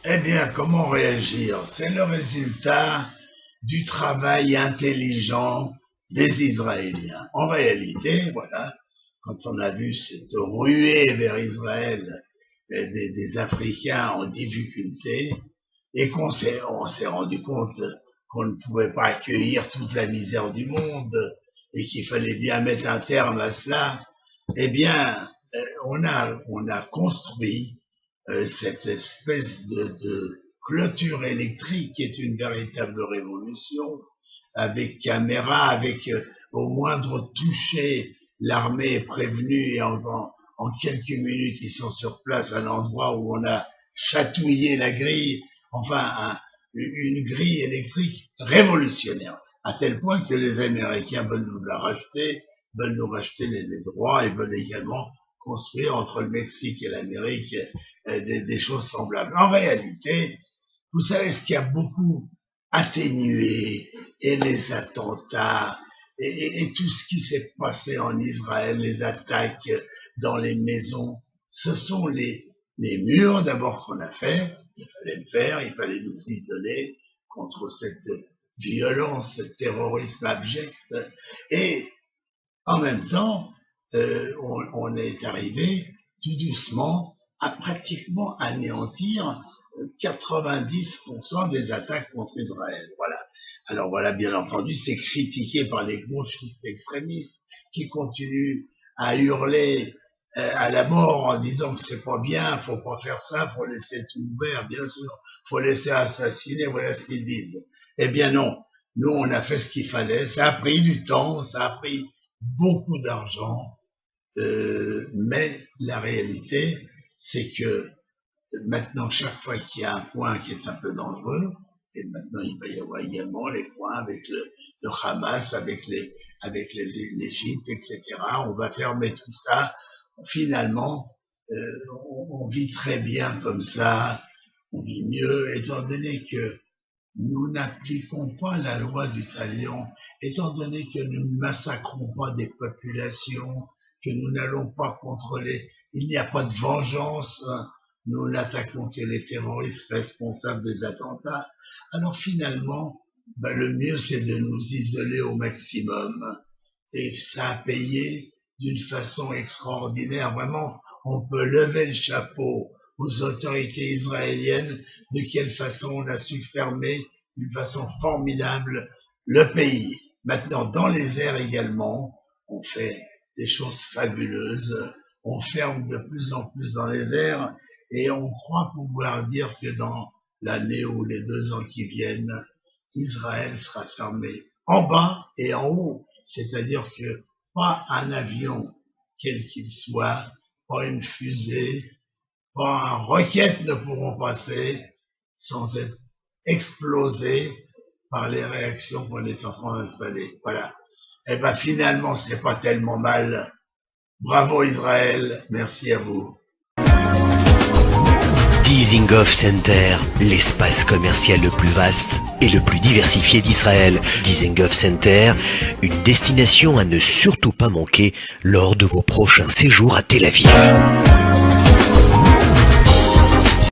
Eh bien, comment réagir? C'est le résultat du travail intelligent des Israéliens. En réalité, voilà, quand on a vu cette ruée vers Israël des Africains en difficulté, et on s'est rendu compte qu'on ne pouvait pas accueillir toute la misère du monde et qu'il fallait bien mettre un terme à cela, eh bien, on a construit cette espèce de clôture électrique qui est une véritable révolution, avec caméra, avec au moindre toucher, l'armée est prévenue et en quelques minutes ils sont sur place à l'endroit où on a chatouillé la grille, enfin une grille électrique révolutionnaire, à tel point que les Américains veulent nous la racheter, veulent nous racheter les droits et veulent également construire entre le Mexique et l'Amérique des choses semblables. En réalité, vous savez ce qui a beaucoup atténué et les attentats et tout ce qui s'est passé en Israël, les attaques dans les maisons, ce sont les murs d'abord qu'on a fait, il fallait le faire, il fallait nous isoler contre cette violence, ce terrorisme abject, et en même temps, on est arrivé tout doucement à pratiquement anéantir 90% des attaques contre Israël. Voilà. Alors voilà, bien entendu, c'est critiqué par les gauchistes extrémistes qui continuent à hurler à la mort en disant que c'est pas bien, faut pas faire ça, faut laisser tout ouvert, bien sûr, faut laisser assassiner, voilà ce qu'ils disent. Eh bien non, nous on a fait ce qu'il fallait, ça a pris du temps, ça a pris beaucoup d'argent, mais la réalité, c'est que maintenant, chaque fois qu'il y a un point qui est un peu dangereux, et maintenant il va y avoir également les points avec le Hamas, avec l'Égypte, etc. On va fermer tout ça. Finalement, on vit très bien comme ça, on vit mieux, étant donné que nous n'appliquons pas la loi du talion, étant donné que nous ne massacrons pas des populations, que nous n'allons pas contrôler, il n'y a pas de vengeance, nous n'attaquons que les terroristes responsables des attentats. Alors finalement, le mieux c'est de nous isoler au maximum. Et ça a payé d'une façon extraordinaire. Vraiment, on peut lever le chapeau aux autorités israéliennes de quelle façon on a su fermer d'une façon formidable le pays. Maintenant, dans les airs également, on fait des choses fabuleuses. On ferme de plus en plus dans les airs et on croit pouvoir dire que dans l'année ou les 2 ans qui viennent, Israël sera fermé en bas et en haut. C'est-à-dire que pas un avion, quel qu'il soit, pas une fusée, pas un roquette ne pourront passer sans être explosés par les réactions qu'on est en train d'installer. Voilà. Et bien finalement, c'est pas tellement mal. Bravo Israël, merci à vous. Dizengoff Center, l'espace commercial le plus vaste et le plus diversifié d'Israël. Dizengoff Center, une destination à ne surtout pas manquer lors de vos prochains séjours à Tel Aviv.